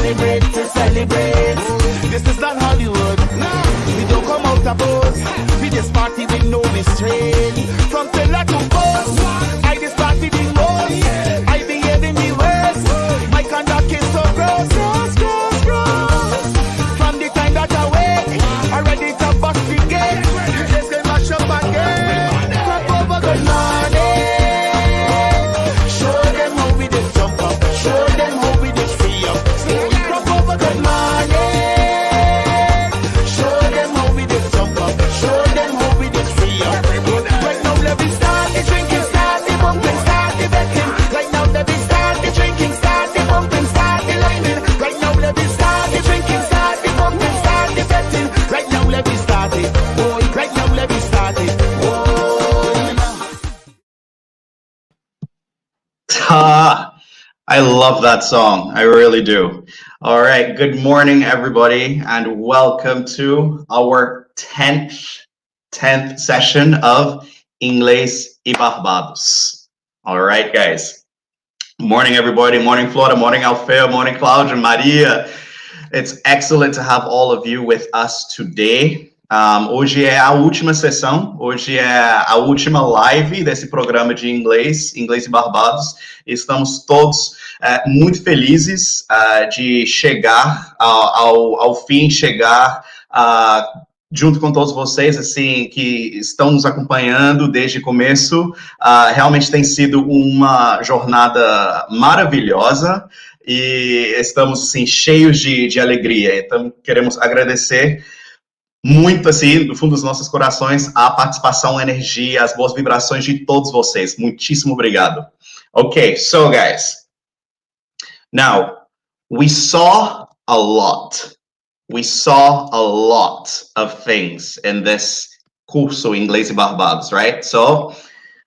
celebrate, to celebrate. This is not Hollywood. No, we don't come out of boats. We just party with no restraint. From pillar to post, I just party the most. I behave in the worst. My conduct is so gross, gross, gross, gross. From the time that I wake, I'm ready to bust the gate. Let's get mash up again. Clap over good morning. Show them how we did jump up. Show them how we did free up. Clap over good morning. Show them how we did jump up. Show them how we did free up. Right now let me start the drinking, start the bumping, start the betting. Right now let me start the drinking, start the bumping, start the lining. Right now let me start the drinking, start the bumping, start the betting. Right now let me start it. Oh, right now let me start it. I love that song. I really do. All right. Good morning, everybody, and welcome to our 10th session of Inglês e Barbados. All right, guys. Morning, everybody. Morning, Flora. Morning, Alfeo. Morning, Cláudia, Maria. It's excellent to have all of you with us today. Hoje é a última sessão, hoje é a última live desse programa de Inglês e Barbados. Estamos todos muito felizes de chegar ao fim, chegar junto com todos vocês, assim, que estão nos acompanhando desde o começo. Realmente tem sido uma jornada maravilhosa e estamos, assim, cheios de alegria. Então, queremos agradecer muito, assim, do fundo dos nossos corações, a participação, a energia, as boas vibrações de todos vocês. Muitíssimo obrigado. Okay, so guys, now, we saw a lot. We saw a lot of things in this curso Inglês e Barbados, right? So,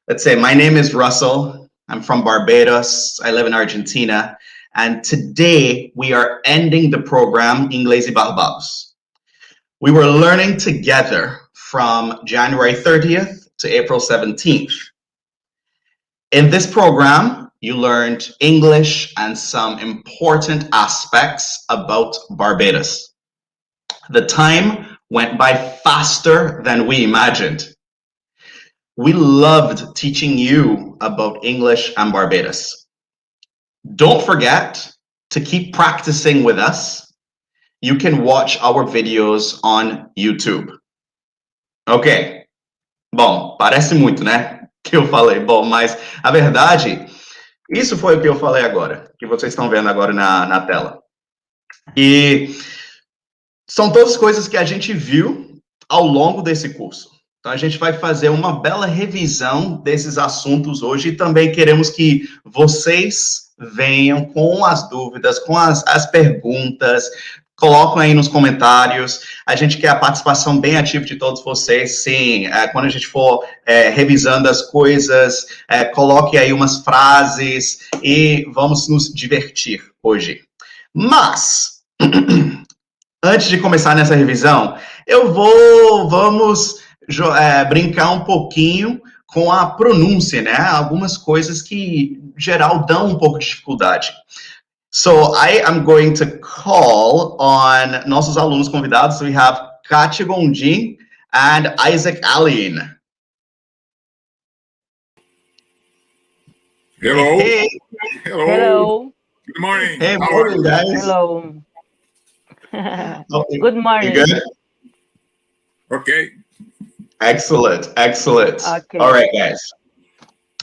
let's say, my name is Russell. I'm from Barbados. I live in Argentina. And today, we are ending the program Inglês e Barbados. We were learning together from January 30th to April 17th. In this program, you learned English and some important aspects about Barbados. The time went by faster than we imagined. We loved teaching you about English and Barbados. Don't forget to keep practicing with us. You can watch our videos on YouTube. Ok. Bom, parece muito, né? Que eu falei. Bom, mas a verdade, isso foi o que eu falei agora, que vocês estão vendo agora na tela. E são todas coisas que a gente viu ao longo desse curso. Então, a gente vai fazer uma bela revisão desses assuntos hoje e também queremos que vocês venham com as dúvidas, com as perguntas. Colocam aí nos comentários. A gente quer a participação bem ativa de todos vocês. Sim, quando a gente for revisando as coisas, coloque aí umas frases e vamos nos divertir hoje. Mas, antes de começar nessa revisão, vamos brincar um pouquinho com a pronúncia, né? Algumas coisas que, em geral, dão um pouco de dificuldade. So, I am going to call on nossos alunos convidados. We have Katia Gondim and Isaac Allen. Hello. Hey. Hello. Hello. Good morning. Hey, How are morning, you? guys. Hello. Okay. Good morning. You good? Okay. Excellent, excellent. Okay. All right, guys.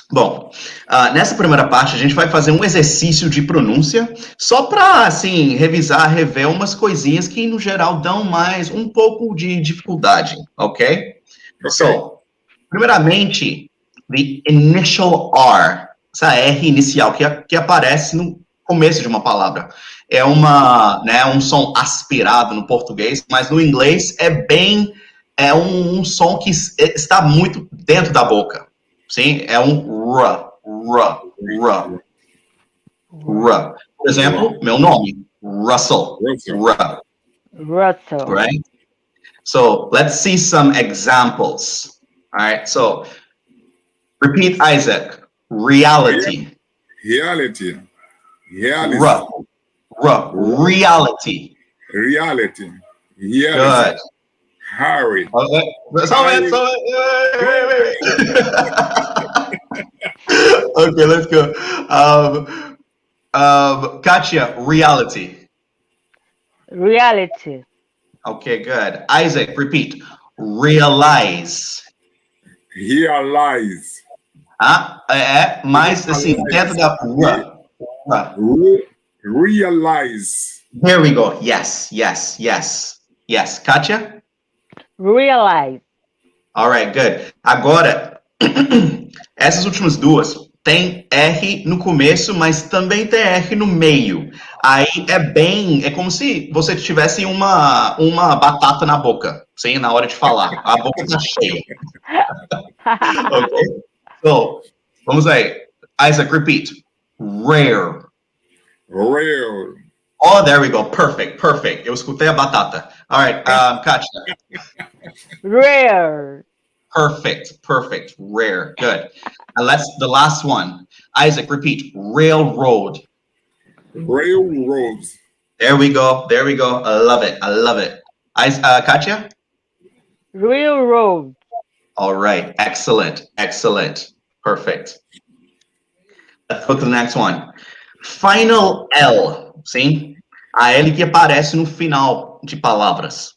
Bom, nessa primeira parte a gente vai fazer um exercício de pronúncia, só para, assim, revisar, rever umas coisinhas que, no geral, dão mais um pouco de dificuldade, ok? So, primeiramente, the initial R, essa R inicial que aparece no começo de uma palavra. É um som aspirado no português, mas no inglês é um som que está muito dentro da boca. Sim, é um R. Por exemplo, meu nome, Russell. R. Russell. Right? So, let's see some examples. All right, so, repeat, Isaac. Reality. Reality. R. Reality. Reality. Good. Harry. Wait. Okay, let's go. Katya, reality. Reality. Okay, good. Isaac, repeat. Realize. Realize. Mais assim, dentro da Realize. There we go. Yes. Katya? Realize. All right, good. Agora, essas últimas duas tem R no começo, mas também tem R no meio. Aí é como se você tivesse uma batata na boca, sim, na hora de falar. A boca tá cheia. Ok? So, vamos aí. Isaac, repeat. Rare. Rare. Oh, there we go. Perfect. Eu escutei a batata. All right, Katya. Rare. Perfect. Rare. Good. And the last one. Isaac, repeat. Railroad. Railroads. There we go. I love it. Katya? Railroad. All right. Excellent. Perfect. Let's go to the next one. Final L. Sim? A L que aparece no final de palavras.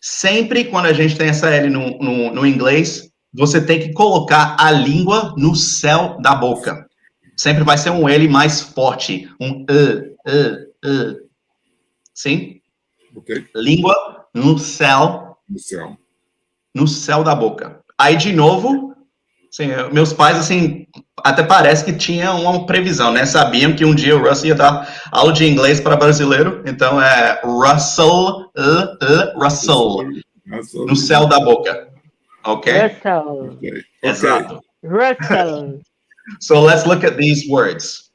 Sempre quando a gente tem essa L no inglês, você tem que colocar a língua no céu da boca. Sempre vai ser um L mais forte. Um Sim? Okay. Língua no céu. No céu da boca. Aí, de novo, assim, meus pais, assim, até parece que tinha uma previsão, né? Sabiam que um dia o Russell ia dar aula de inglês para brasileiro. Então, é Russell. No céu da boca. Ok? Russell. Okay. Exato. Russell. So, let's look at these words.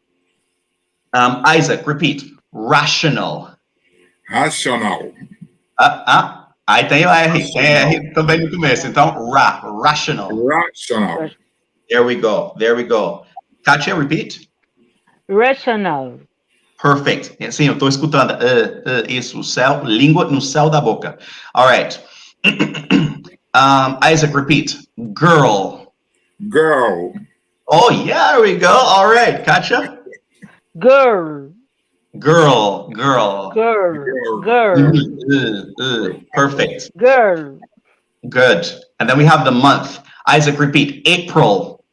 Isaac, repeat. Rational. Rational. Aí tem o R. Tem R também no começo. Então, rational. Rational. There we go. Katya, repeat. Rational. Perfect. Sim, eu estou escutando. Isso, língua no céu da boca. All right. Isaac, repeat. Girl. Oh, yeah, there we go. All right. Katya? Girl. Perfect. Girl. Good. And then we have the month. Isaac, repeat. April.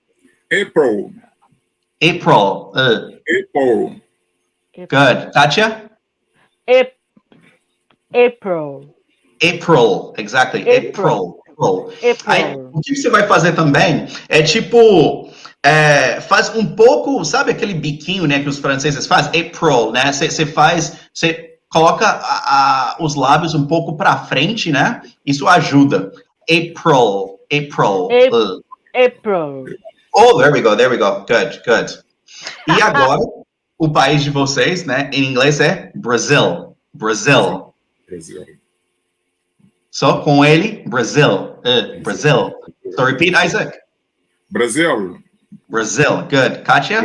Good. Katya? April. Exactly. April. Aí, o que você vai fazer também é tipo, faz um pouco, sabe aquele biquinho, né, que os franceses fazem? April, né? Você coloca os lábios um pouco para frente, né? Isso ajuda. April. Oh, there we go. Good. E agora, o país de vocês, né, em inglês é Brasil. Só com ele, Brasil. So repeat, Isaac. Brasil. Good. Katya?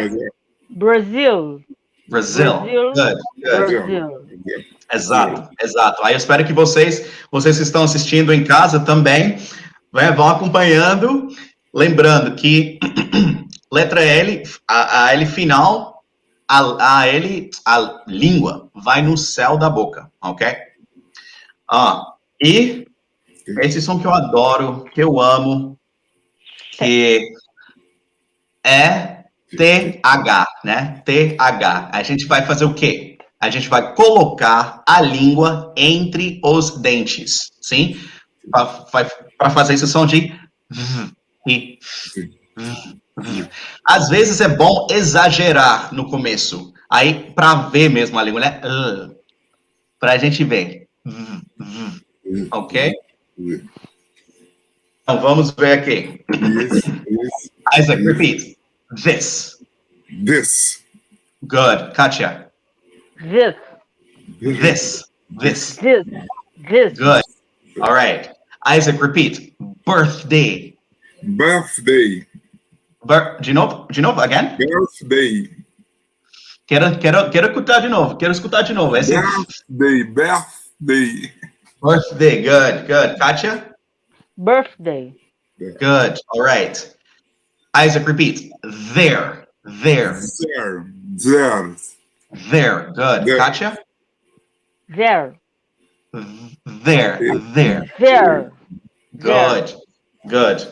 Brasil. Good. Exato. Aí eu espero que vocês que estão assistindo em casa também, né, vão acompanhando. Lembrando que letra L, a L final, a língua vai no céu da boca, ok? E esse som que eu adoro, que eu amo, que é TH, né? TH. A gente vai fazer o quê? A gente vai colocar a língua entre os dentes, sim? Para fazer esse som de v. Às vezes é bom exagerar no começo, aí para ver mesmo a língua, né? Para a gente ver. Ok? Então vamos ver aqui. Isaac, repeat. This. Good. Katya. This. Good. All right. Isaac, repeat. Birthday. Birthday. De novo, again? Quero escutar de novo. Quero escutar de novo. Esse... Birthday. Birthday. Good. Katia? Birthday. Good. All right. Isaac, repeat. There. There. Good. There. Katia? There. There. Good.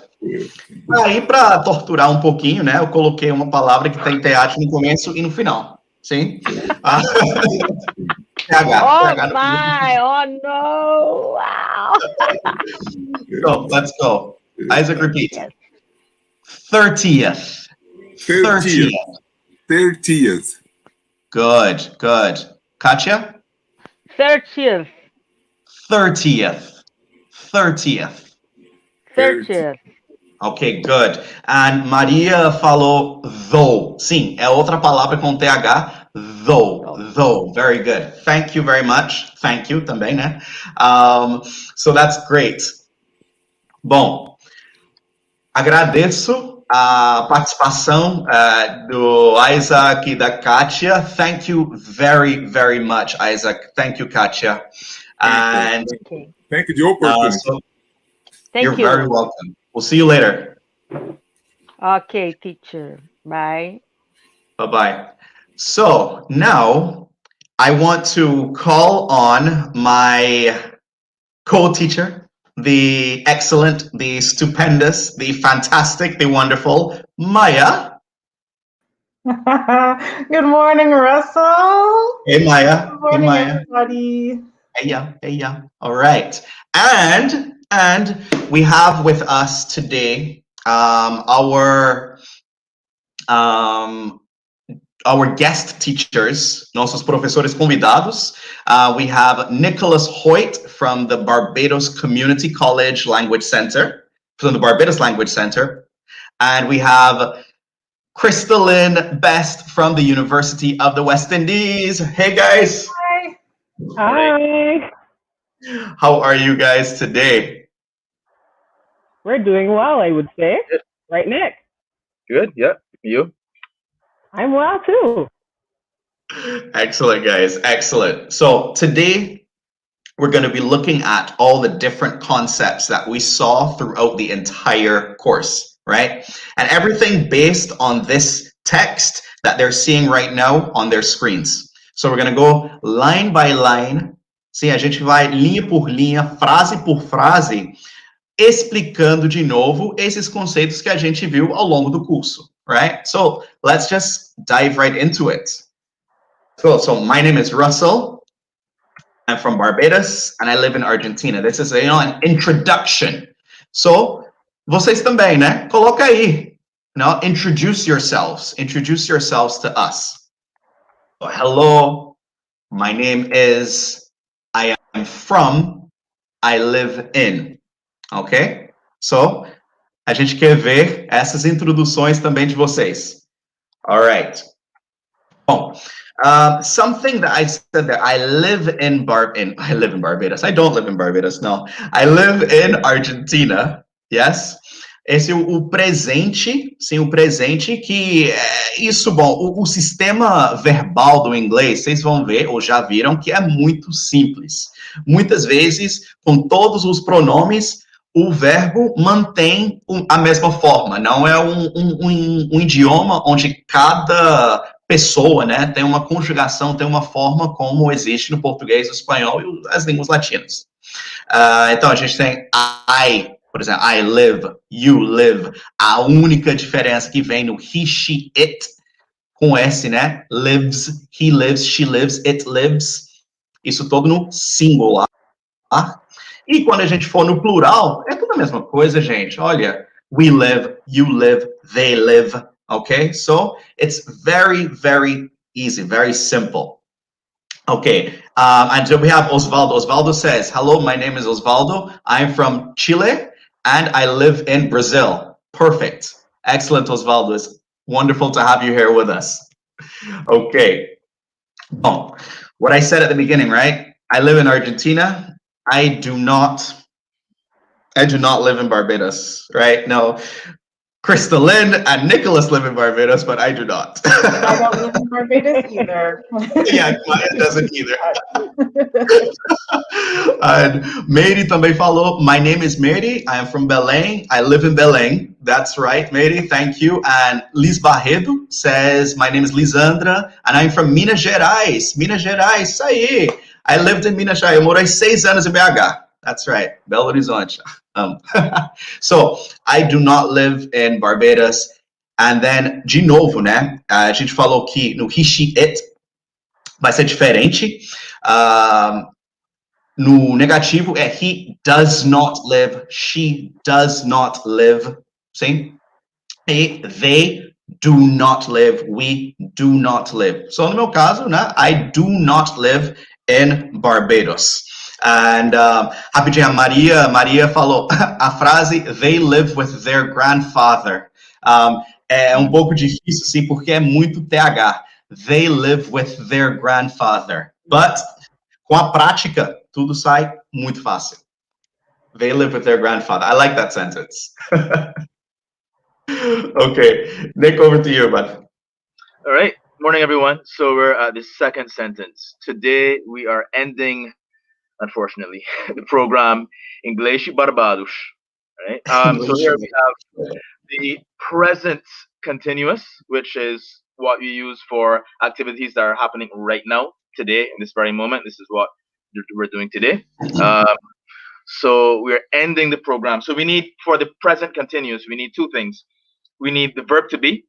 Aí, para torturar um pouquinho, né, eu coloquei uma palavra que tem TH no começo e no final. Sim? TH. My! Oh, no! Wow! So, let's go. Isaac, repeat. 30th. 30th. Good. Katia? 30th. 30th. Ok, good. And Maria falou though. Sim, é outra palavra com TH. Though. Very good. Thank you very much. Thank you também, né? So that's great. Bom, agradeço a participação do Isaac e da Katia. Thank you very, very much, Isaac. Thank you, Katia. And thank you the opportunity. You're very welcome. We'll see you later. Okay, teacher. Bye. Bye-bye. So now I want to call on my co-teacher, the excellent, the stupendous, the fantastic, the wonderful Maya. Good morning, Russell. Hey, Maya. Good morning, everybody. Hey, yeah. All right. And we have with us today our guest teachers, nossos professores convidados. We have Nicholas Hoyt from the Barbados Community College Language Center, and we have Crystalline Best from the University of the West Indies. Hey, guys. Hi. How are you guys today? We're doing well, I would say. Right, Nick? Good, yeah. You? I'm well, too. Excellent, guys. Excellent. So today, we're going to be looking at all the different concepts that we saw throughout the entire course, right? And everything based on this text that they're seeing right now on their screens. So we're going to go line by line. Sim, a gente vai linha por linha, frase por frase, explicando de novo esses conceitos que a gente viu ao longo do curso, right? So let's just dive right into it. So my name is Russell. I'm from Barbados and I live in Argentina. This is, an introduction. So vocês também, né? Coloca aí. Introduce yourselves. Introduce yourselves to us. So, hello. My name is. I am from. I live in. Ok? So, a gente quer ver essas introduções também de vocês. All right. Bom, something that I said there, I live in Barbados. I don't live in Barbados, no. I live in Argentina, yes. Esse é o presente, sim, o presente que isso, bom, o sistema verbal do inglês, vocês vão ver, ou já viram, que é muito simples. Muitas vezes, com todos os pronomes, o verbo mantém a mesma forma. Não é um idioma onde cada pessoa, né, tem uma conjugação, tem uma forma como existe no português, no espanhol e as línguas latinas. Então, a gente tem I, por exemplo, I live, you live. A única diferença que vem no he, she, it, com S, né? Lives, he lives, she lives, it lives. Isso todo no singular. E quando a gente for no plural, é tudo a mesma coisa, gente. Olha, we live, you live, they live. Okay? So, it's very, very easy, very simple. Okay, and so we have Osvaldo. Osvaldo says, hello, my name is Osvaldo. I'm from Chile. And I live in Brazil. Perfect. Excellent, Osvaldo. It's wonderful to have you here with us. Okay. Bom, what I said at the beginning, right? I live in Argentina. I do not live in Barbados, right? No. Crystalline and Nicholas live in Barbados, but I do not. I don't live in Barbados either. Yeah, Maya doesn't either. And Mary também falou, my name is Mary, I am from Belém, I live in Belém. That's right, Mary, thank you. And Liz Barredo says, my name is Lisandra, and I'm from Minas Gerais. Minas Gerais, isso aí. I lived in Minas Gerais, eu morei 6 anos em BH. That's right, Belo Horizonte. So, I do not live in Barbados. And then, de novo, né? A gente falou que no he, she, it vai ser diferente. No negativo é he does not live, she does not live. Sim? E they do not live, we do not live. So, no meu caso, né? I do not live in Barbados. And rapidinho, a Maria falou a frase they live with their grandfather. É um pouco difícil, sim, porque é muito TH. They live with their grandfather. But com a prática, tudo sai muito fácil. They live with their grandfather. I like that sentence. Okay, Nick, over to you, bud. All right. Morning, everyone. So we're at the second sentence. Today we are ending, unfortunately, the program Inglês Barbados. All right. So here we have the present continuous, which is what we use for activities that are happening right now, today, in this very moment. This is what we're doing today. So we're ending the program. So we need, for the present continuous, we need two things. We need the verb to be,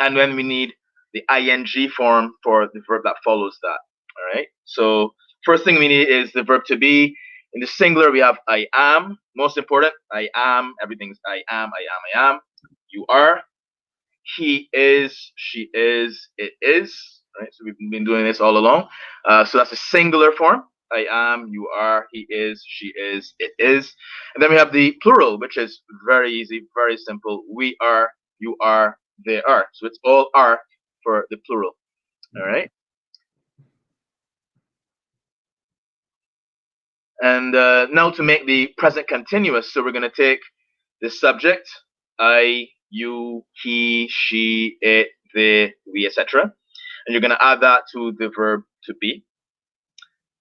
and then we need the ing form for the verb that follows that. All right. So first thing we need is the verb to be. In the singular, we have I am. Most important, I am. Everything's I am, I am, I am. You are. He is, she is, it is. Right. So we've been doing this all along. So that's a singular form. I am, you are, he is, she is, it is. And then we have the plural, which is very easy, very simple. We are, you are, they are. So it's all are for the plural. All right. And now to make the present continuous, so we're going to take the subject, I, you, he, she, it, they, we, etc. And you're going to add that to the verb to be.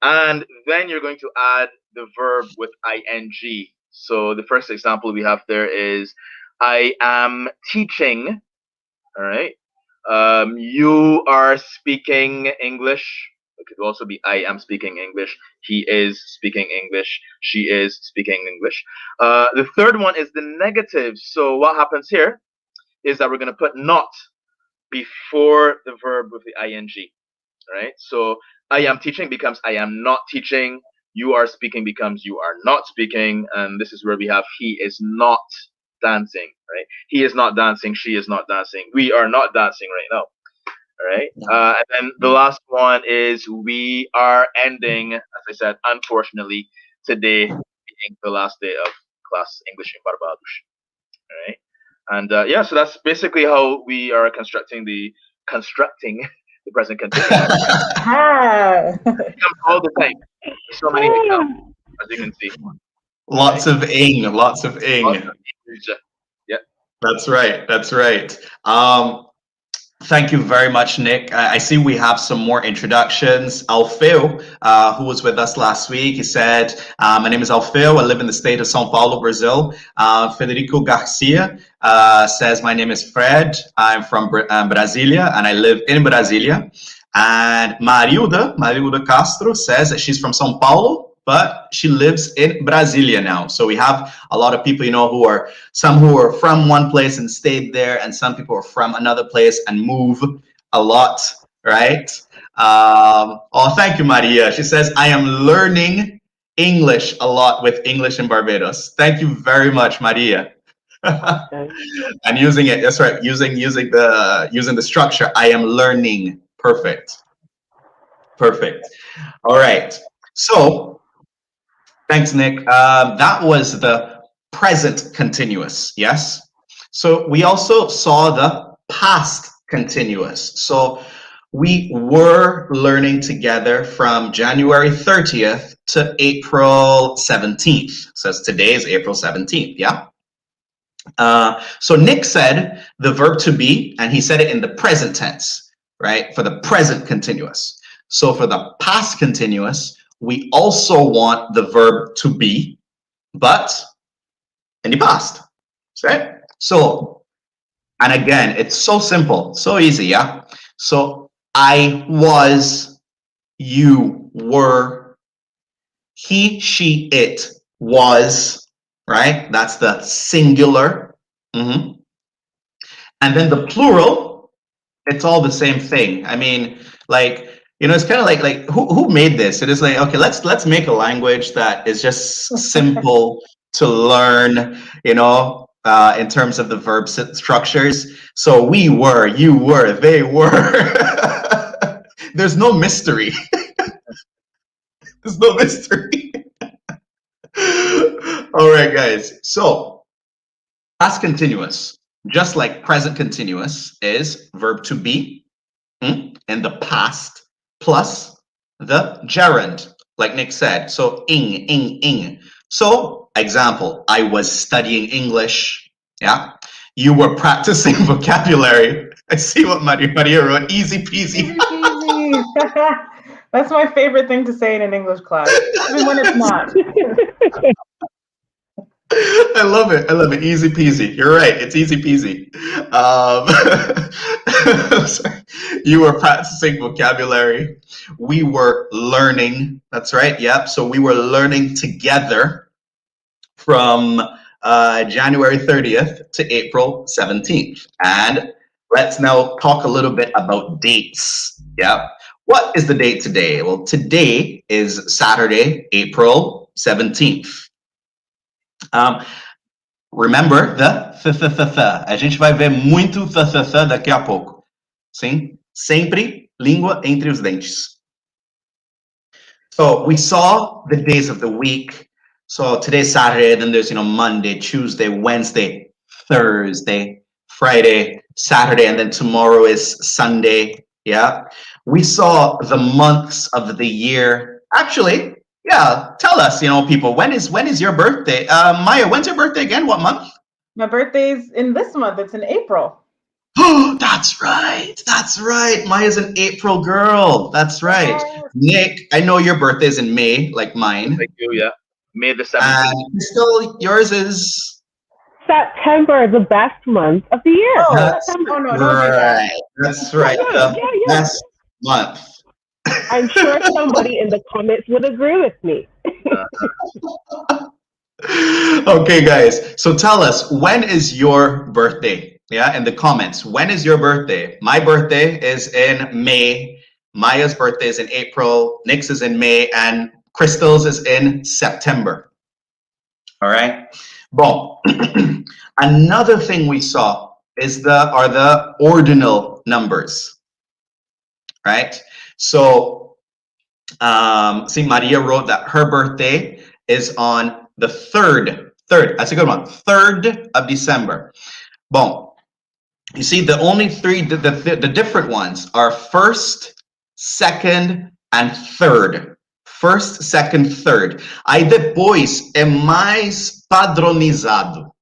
And then you're going to add the verb with ing. So the first example we have there is I am teaching. All right. You are speaking English. It could also be I am speaking English. He is speaking English. She is speaking English. The third one is the negative. So what happens here is that we're going to put not before the verb with the ing. All right. So I am teaching becomes I am not teaching. You are speaking becomes you are not speaking. And this is where we have he is not dancing, right? He is not dancing. She is not dancing. We are not dancing right now. All right. And then the last one is we are ending, as I said, unfortunately, today being the last day of class English in Barbados. All right. And yeah, so that's basically how we are constructing the present continuous. It comes all the time. There's so many examples, as you can see. Lots of ing, lots of ing. Yeah. That's right, that's right. Thank you very much, Nick. I see we have some more introductions. Alfeu, who was with us last week, he said, my name is Alfeu, I live in the state of São Paulo, Brazil. Federico Garcia says, my name is Fred, I'm from Brasilia, and I live in Brasilia. And Marilda Castro says that she's from São Paulo, but she lives in Brasilia now. So we have a lot of people, you know, some who are from one place and stayed there, and some people are from another place and move a lot, right? Oh, thank you, Maria. She says, I am learning English a lot with English in Barbados. Thank you very much, Maria. And using it, that's right, using the structure, I am learning. Perfect. All right. So, thanks, Nick. That was the present continuous, yes? So we also saw the past continuous. So we were learning together from January 30th to April 17th. So today is April 17th, yeah? So Nick said the verb to be, and he said it in the present tense, right? For the present continuous. So for the past continuous, we also want the verb to be, but in the past, right? So, and again, it's so simple, so easy, yeah? So I was, you were, he, she, it was, right? That's the singular. And then the plural, it's all the same thing. I mean, like, you know, it's kind of like who made this? It is like, okay, let's make a language that is just simple to learn, you know, in terms of the verb structures. So we were, you were, they were. There's no mystery. There's no mystery. All right, guys. So past continuous, just like present continuous, is verb to be in the past plus the gerund, like Nick said. So ing. So example, I was studying English. Yeah. You were practicing vocabulary. I see what Maria wrote. Easy peasy. Easy. That's my favorite thing to say in an English class, even when it's not. I love it. I love it. Easy peasy. You're right. It's easy peasy. Sorry. You were practicing vocabulary. We were learning. That's right. Yep. So we were learning together from January 30th to April 17th. And let's now talk a little bit about dates. Yeah. What is the date today? Well, today is Saturday, April 17th. Remember the th. A gente vai ver muito th daqui a pouco. Sim? Sempre língua entre os dentes. So we saw the days of the week. So today's Saturday, then there's, you know, Monday, Tuesday, Wednesday, Thursday, Friday, Saturday, and then tomorrow is Sunday. Yeah. We saw the months of the year. Actually, yeah, tell us, you know, people, when is your birthday? Maya, when's your birthday again? What month? My birthday's in this month. It's in April. Oh, that's right. That's right. Maya's an April girl. That's right. Yes. Nick, I know your birthday is in May, like mine. Thank you. Yeah, May the 17th. And still, yours is September, the best month of the year. Oh, That's no, don't do right. that. That's right. The best month. I'm sure somebody in the comments would agree with me. Okay, guys. So tell us, when is your birthday? Yeah, in the comments. When is your birthday? My birthday is in May. Maya's birthday is in April. Nick's is in May, and Crystal's is in September. All right. Bon. Another thing we saw is the ordinal numbers. Right. So, see, Maria wrote that her birthday is on the 3rd. That's a good one. 3rd of December. Bon. You see, the only three, the different ones are 1st, 2nd, and 3rd. 1st, 2nd, 3rd. Aí depois é mais padronizado.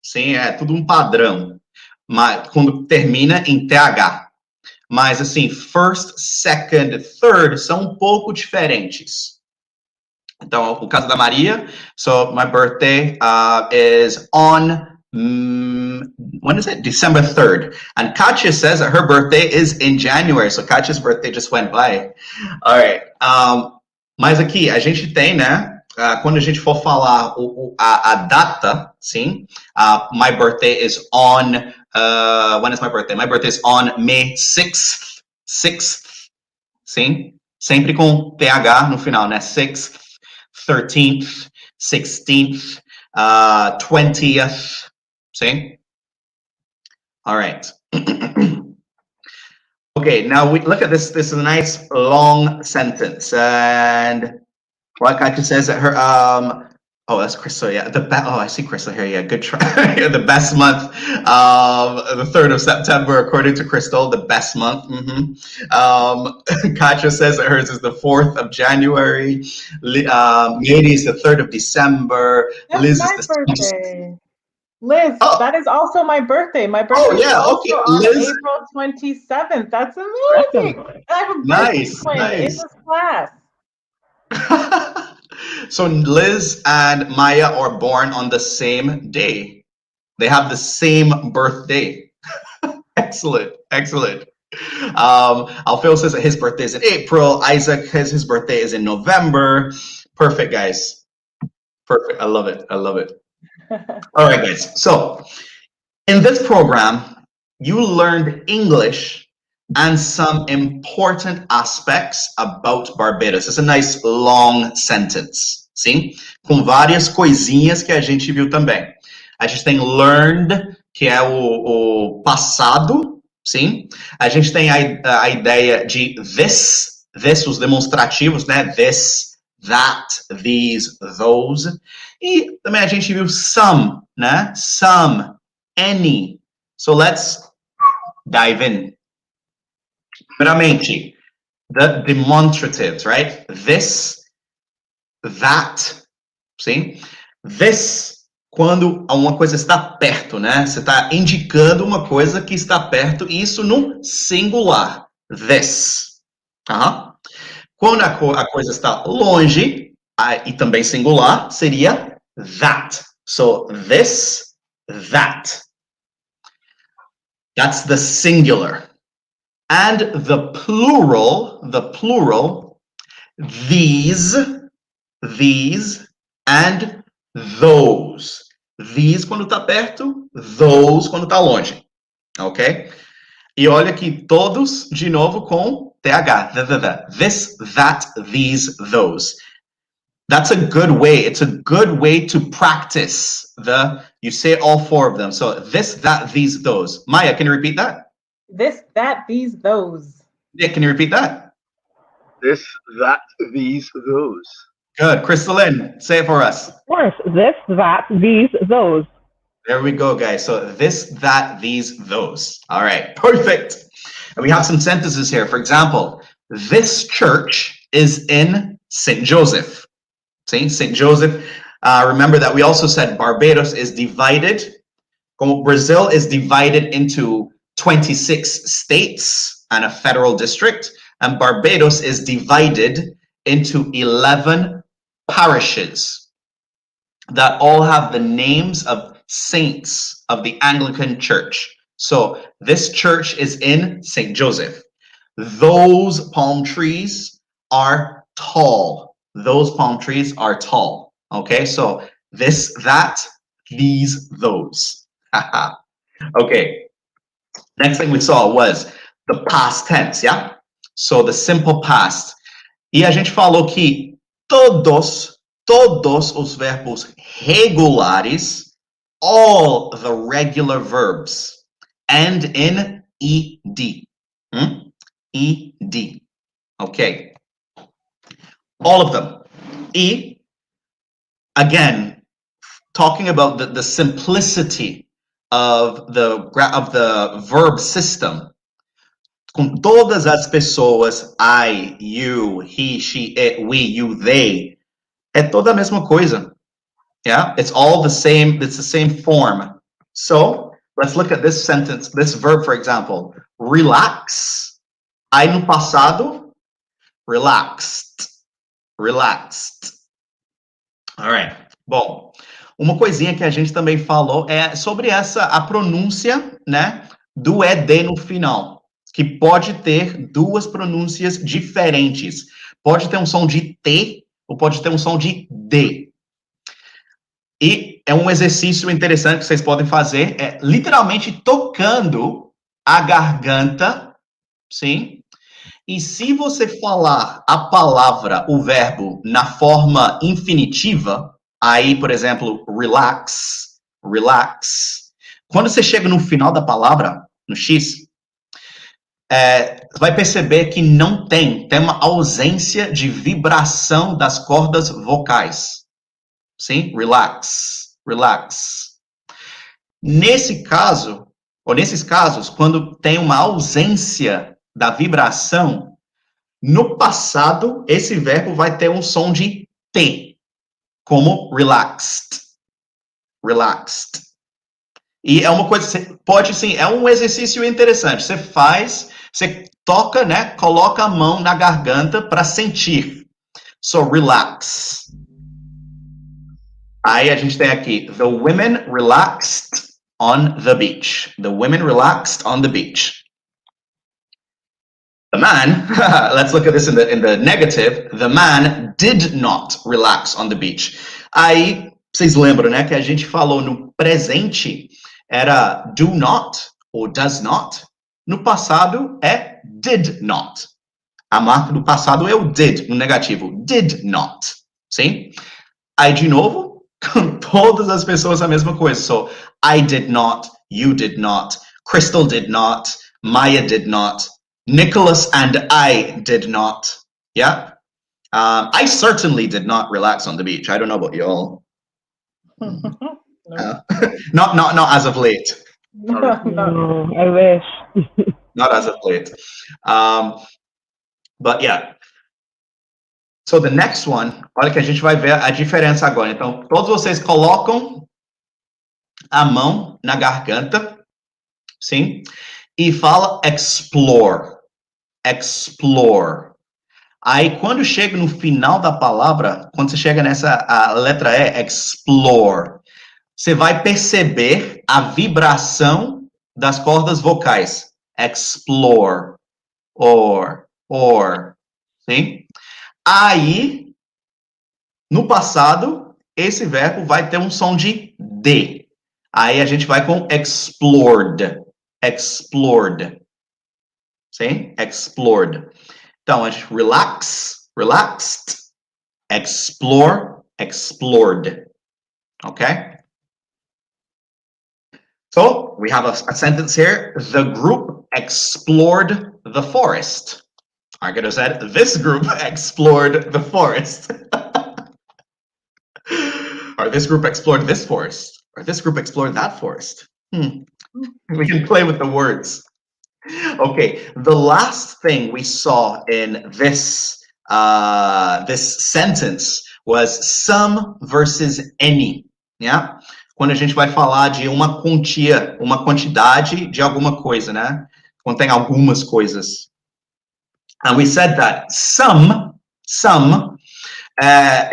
Sim, é tudo padrão. Mas quando termina em TH. Mas assim, 1st, 2nd, 3rd são pouco diferentes. Então, o caso da Maria, so my birthday is on, when is it? December 3rd. And Katya says that her birthday is in January, so Katya's birthday just went by. All right. Mas aqui, a gente tem, né? Quando a gente for falar a data, sim, my birthday is on, when is my birthday? My birthday is on May 6th, sim? Sempre com TH no final, né? 6th, 13th, 16th, 20th, see? All right. Okay, now we look at this. This is a nice long sentence, and like Katya says that her oh, that's Crystal. Yeah, I see Crystal here. Yeah, good try. Yeah, the best month, the 3rd of September, according to Crystal, the best month. Katya says that hers is the 4th of January. Mary is the 3rd of December. That's Liz my is the birthday. Liz, Oh. that is also my birthday. My birthday Oh, yeah, is okay. also on Liz. April 27th. That's amazing. Awesome. I have a birthday Nice, twin in nice. this class. So Liz and Maya are born on the same day. They have the same birthday. Excellent, excellent. Alfeo says that his birthday is in April. Isaac says his birthday is in November. Perfect, guys. Perfect. I love it. I love it. All right, guys. So in this program, you learned English and some important aspects about Barbados. It's a nice long sentence, sim? Com várias coisinhas que a gente viu também. A gente tem learned, que é o passado, sim? A gente tem a ideia de this, os demonstrativos, né? This, that, these, those. E também a gente viu some, né? Some, any. So let's dive in. Primeiramente, the demonstratives, right? This, that, sim? This, quando uma coisa está perto, né? Você está indicando uma coisa que está perto, e isso no singular. This. Quando a coisa está longe, e também singular, seria that. So, this, that. That's the singular. And the plural, these, and those. These quando está perto, those quando está longe. Ok? E olha aqui, todos, de novo, com TH. This, that, these, those. That's a good way. It's a good way to practice you say all four of them. So this, that, these, those. Maya, can you repeat that? This, that, these, those. Nick, can you repeat that? This, that, these, those. Good. Crystalline, say it for us. Of course. This, that, these, those. There we go, guys. So this, that, these, those. All right, perfect. And we have some sentences here. For example, this church is in St. Joseph. See, St. Joseph. Remember that we also said Barbados is divided. Como Brazil is divided into 26 states and a federal district, and Barbados is divided into 11 parishes that all have the names of saints of the Anglican Church. So this church is in St. Joseph. Those palm trees are tall. Those palm trees are tall. Okay, so this, that, these, those. Okay. Next thing we saw was the past tense, yeah? So the simple past. E a gente falou que todos os verbos regulares, all the regular verbs, end in ed. Ed. Okay. All of them. E, again, talking about the simplicity of the verb system. Com todas as pessoas, I, you, he, she, it, we, you, they, é toda a mesma coisa. Yeah, it's all the same, it's the same form. So, let's look at this sentence, this verb, for example. Relax. Aí no passado, relaxed. Relaxed. All right. Bom, uma coisinha que a gente também falou é sobre a pronúncia, né, do ED no final, que pode ter duas pronúncias diferentes. Pode ter um som de T ou pode ter um som de D. E é um exercício interessante que vocês podem fazer, é literalmente tocando a garganta, sim? E se você falar a palavra, o verbo, na forma infinitiva, aí, por exemplo, relax, relax. Quando você chega no final da palavra, no X, vai perceber que não tem uma ausência de vibração das cordas vocais. Sim? Relax, relax. Nesse caso, ou nesses casos, quando tem uma ausência da vibração, no passado, esse verbo vai ter um som de T, como relaxed, relaxed. E é uma coisa, pode sim, é um exercício interessante. Você faz, você toca, né? Coloca a mão na garganta para sentir. So, relax. Aí a gente tem aqui, the women relaxed on the beach. The women relaxed on the beach. The man, let's look at this in the negative. The man did not relax on the beach. Aí, vocês lembram, né, que a gente falou no presente era do not ou does not. No passado é did not. A marca do passado é o did, no negativo. Did not. Sim? Aí, de novo, com todas as pessoas a mesma coisa. So, I did not, you did not, Crystal did not, Maya did not, Nicholas and I did not. Yeah? I certainly did not relax on the beach. I don't know about you all. Not as of late. No, I wish. Not as of late. But yeah. So the next one, olha que a gente vai ver a diferença agora. Então, todos vocês colocam a mão na garganta, sim? E fala explore. Explore. Aí, quando chega no final da palavra, quando você chega nessa a letra E, explore, você vai perceber a vibração das cordas vocais. Explore. Or. Sim? Aí, no passado, esse verbo vai ter um som de D. Aí a gente vai com explored. Explored. Sim? Explored. Então, a gente relax, relaxed, explore, explored. Okay? So, we have a sentence here. The group explored the forest. I could have said, this group explored the forest. Or this group explored this forest. Or this group explored that forest. We can play with the words. Okay, the last thing we saw in this sentence was some versus any. Yeah? Quando a gente vai falar de uma quantia, uma quantidade de alguma coisa, né? Quando tem algumas coisas. And we said that some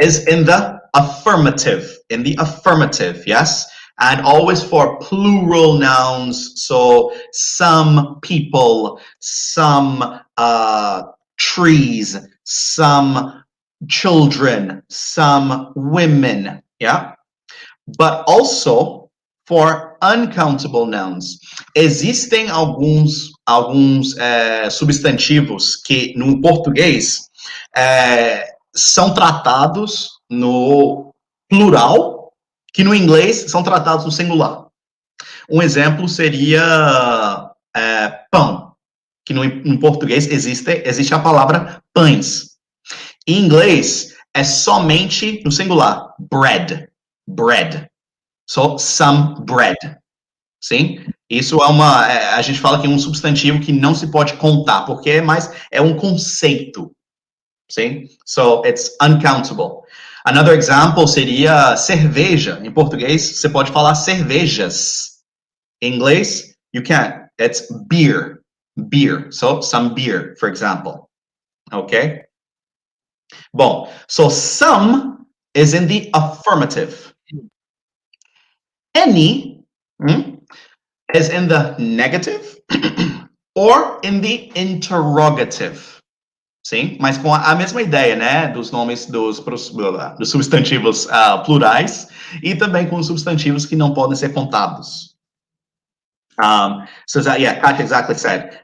is in the affirmative, yes? And always for plural nouns, so some people, some trees, some children, some women, yeah? But also for uncountable nouns. Existem alguns substantivos que no português são tratados no plural, que no inglês são tratados no singular. Um exemplo seria pão, que no português existe a palavra pães. Em inglês é somente no singular, bread. So, some bread. Sim? Isso a gente fala que é um substantivo que não se pode contar, porque é um conceito. Sim? So, it's uncountable. Another example seria cerveja. Em português, você pode falar cervejas. Em inglês, you can't. It's beer. Beer. So, some beer, for example. Okay? Bom, so some is in the affirmative. Any is in the negative or in the interrogative. Sim, mas com a mesma ideia, né, dos nomes dos substantivos plurais e também com os substantivos que não podem ser contados. So that, yeah, Kat exactly said,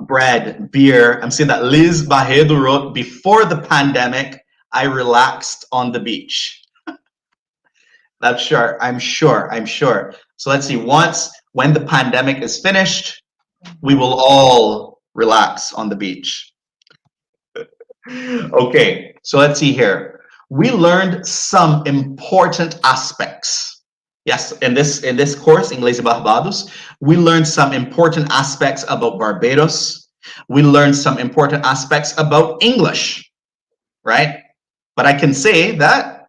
bread, beer. I'm seeing that Liz Barredo wrote, before the pandemic, I relaxed on the beach. That's sure, I'm sure. So let's see, when the pandemic is finished, we will all relax on the beach. Okay, so let's see here. We learned some important aspects. Yes, in this course, Inglês e Barbados, we learned some important aspects about Barbados. We learned some important aspects about English, right? But I can say that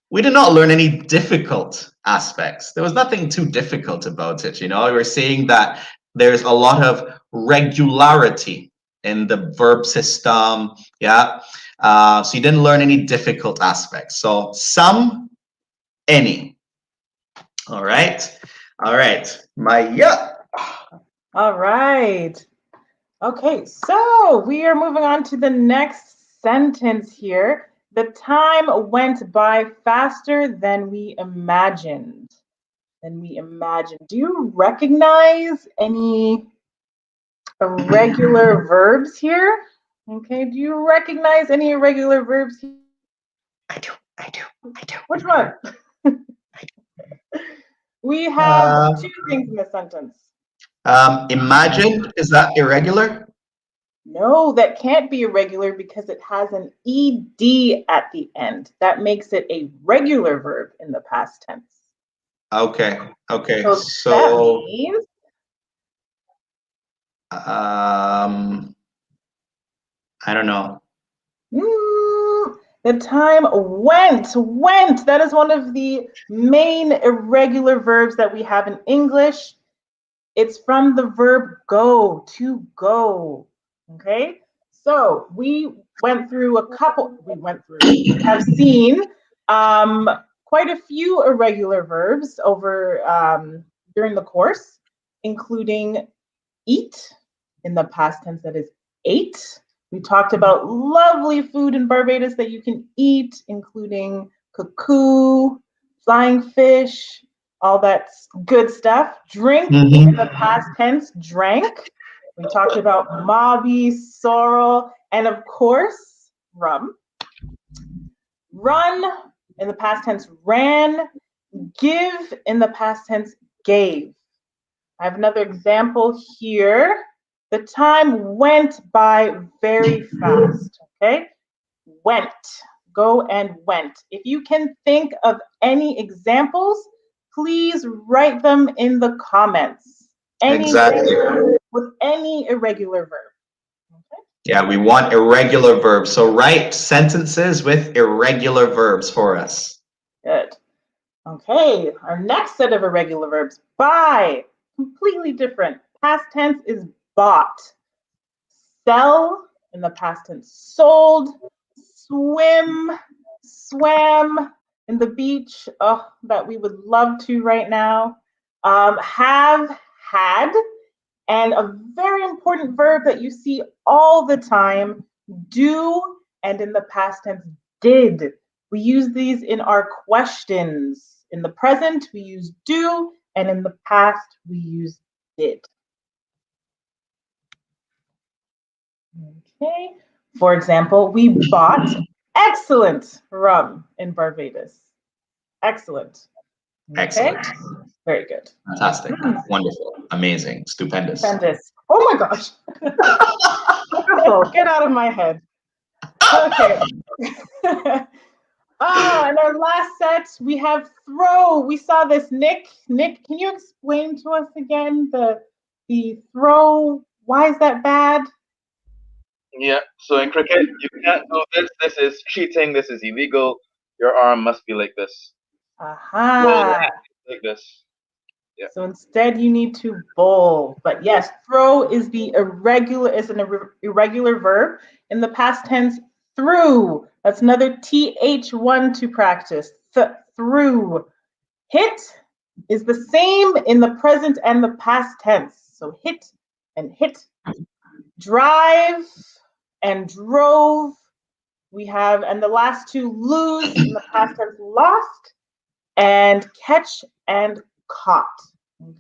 we did not learn any difficult aspects. There was nothing too difficult about it, you know. We're saying that there's a lot of regularity in the verb system, yeah. So you didn't learn any difficult aspects. So some, any. All right. Maya. All right. Okay, so we are moving on to the next sentence here. The time went by faster than we imagined. Do you recognize any irregular verbs here? Okay, do you recognize any irregular verbs here? I do. Which one? We have two things in the sentence. Imagine, is that irregular? No, that can't be irregular because it has an ed at the end. That makes it a regular verb in the past tense. Okay. So that means I don't know. The time went. That is one of the main irregular verbs that we have in English. It's from the verb go, to go. Okay, so we have seen quite a few irregular verbs over during the course, including eat in the past tense, that is ate. We talked about lovely food in Barbados that you can eat, including cuckoo, flying fish, all that good stuff. Drink in the past tense, drank. We talked about mobby, sorrel, and of course, rum. Run in the past tense, ran. Give in the past tense, gave. I have another example here. The time went by very fast, okay? Went, go and went. If you can think of any examples, please write them in the comments. Exactly. With any irregular verb. Okay? Yeah, we want irregular verbs. So write sentences with irregular verbs for us. Good. Okay, our next set of irregular verbs. Buy, completely different. Past tense is bought. Sell, in the past tense, sold. Swim, swam in the beach. Oh, that we would love to right now. Have, had. And a very important verb that you see all the time, do, and in the past tense, did. We use these in our questions. In the present, we use do, and in the past, we use did. Okay. For example, we bought excellent rum in Barbados. Excellent. Okay. Excellent. Very good. Fantastic. Wonderful. Amazing. Stupendous. Stupendous. Oh my gosh. Get out of my head. Okay. And our last set, we have throw. We saw this, Nick. Nick, can you explain to us again the throw? Why is that bad? Yeah, so in cricket, you can't do this. This is cheating. This is illegal. Your arm must be like this. Aha. Like this. Yeah. So instead, you need to bowl. But yes, throw is an irregular verb. In the past tense, through. That's another TH1 to practice. Through. Hit is the same in the present and the past tense. So hit and hit. Drive and drove. We have, and the last two, lose in the past tense, lost, and catch and caught.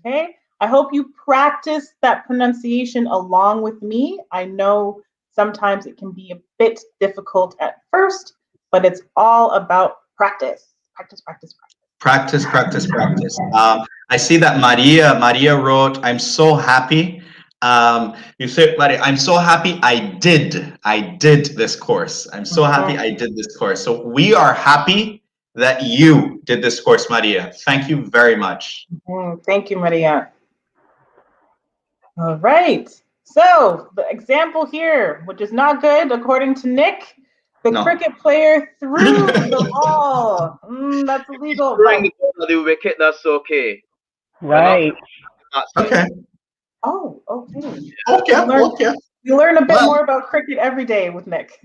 Okay, I hope you practice that pronunciation along with me. I know sometimes it can be a bit difficult at first, but it's all about practice. Practice. I see that Maria wrote, I'm so happy. You said, Maria, I'm so happy I did this course. I'm so happy I did this course. So we are happy that you did this course, Maria. Thank you very much. Thank you, Maria. All right. So the example here, which is not good according to Nick, The No. cricket player threw the ball. That's illegal. Throwing the ball at the wicket, that's okay. Right. Okay. Oh, okay. Okay. Learn- Okay. We learn a bit Well- more about cricket every day with Nick.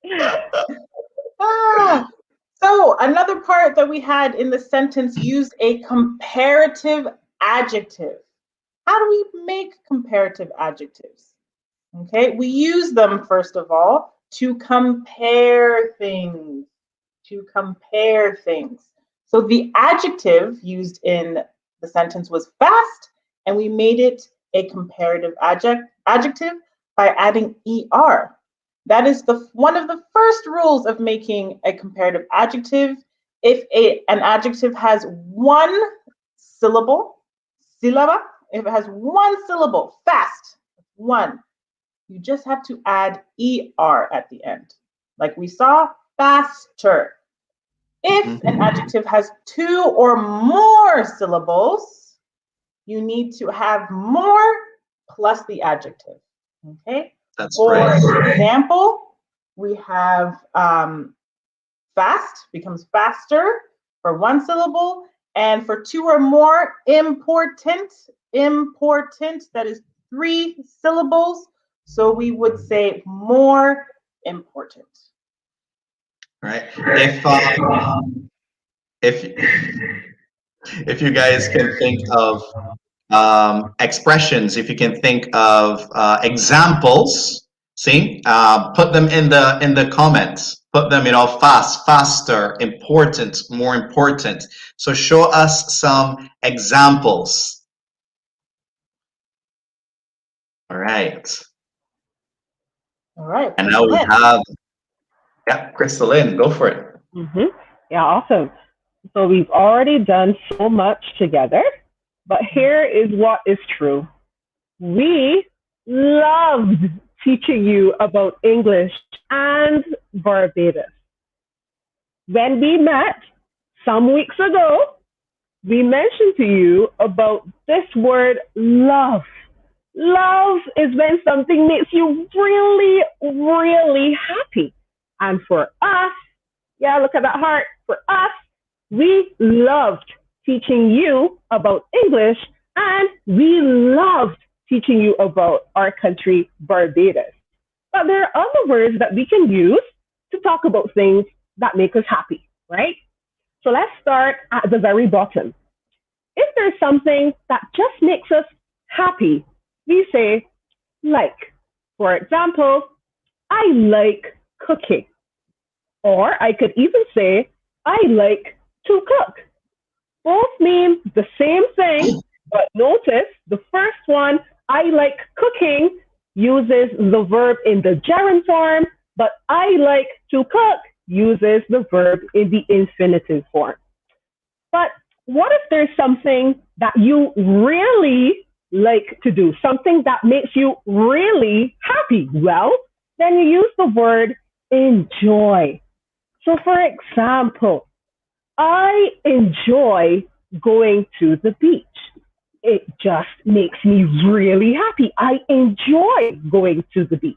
Yeah. So another part that we had in the sentence used a comparative adjective. How do we make comparative adjectives? Okay, we use them first of all to compare things. To compare things. So the adjective used in the sentence was fast, and we made it a comparative adjective by adding er. That is one of the first rules of making a comparative adjective. If an adjective has one syllable, syllaba, if it has one syllable, fast, one, you just have to add er at the end. Like we saw, faster. If an adjective has two or more syllables, you need to have more plus the adjective. Okay? That's For right. example, we have fast becomes faster for one syllable, and for two or more, important, that is three syllables. So we would say more important. Right. If you guys can think of expressions, if you can think of examples, see, put them in the comments. Put them, fast, faster, important, more important. So show us some examples. All right. All right. And now we have, Crystalline, go for it. Yeah, awesome. So we've already done so much together, but here is what is true. We loved teaching you about English and Barbados. When we met some weeks ago, we mentioned to you about this word love. Love is when something makes you really, really happy. And for us, look at that heart. For us, we loved teaching you about English, and we loved teaching you about our country, Barbados. But there are other words that we can use to talk about things that make us happy, right? So let's start at the very bottom. If there's something that just makes us happy, we say like. For example, I like cooking. Or I could even say, I like to cook. Both mean the same thing, but notice the first one, I like cooking, uses the verb in the gerund form, but I like to cook uses the verb in the infinitive form. But what if there's something that you really like to do, something that makes you really happy? Well, then you use the word enjoy. So for example, I enjoy going to the beach. It just makes me really happy. I enjoy going to the beach.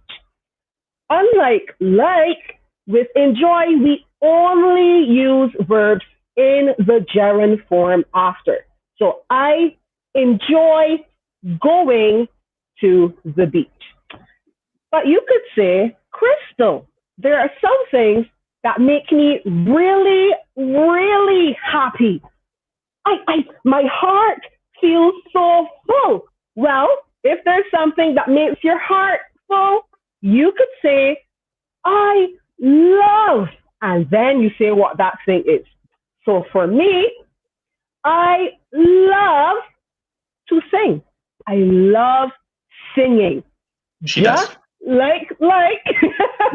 Unlike like, with enjoy, we only use verbs in the gerund form after. So I enjoy going to the beach. But you could say, Crystal, there are some things that make me really, really happy. My heart feels so full. Well, if there's something that makes your heart full, you could say, I love, and then you say what that thing is. So for me, I love to sing. I love singing. Just like.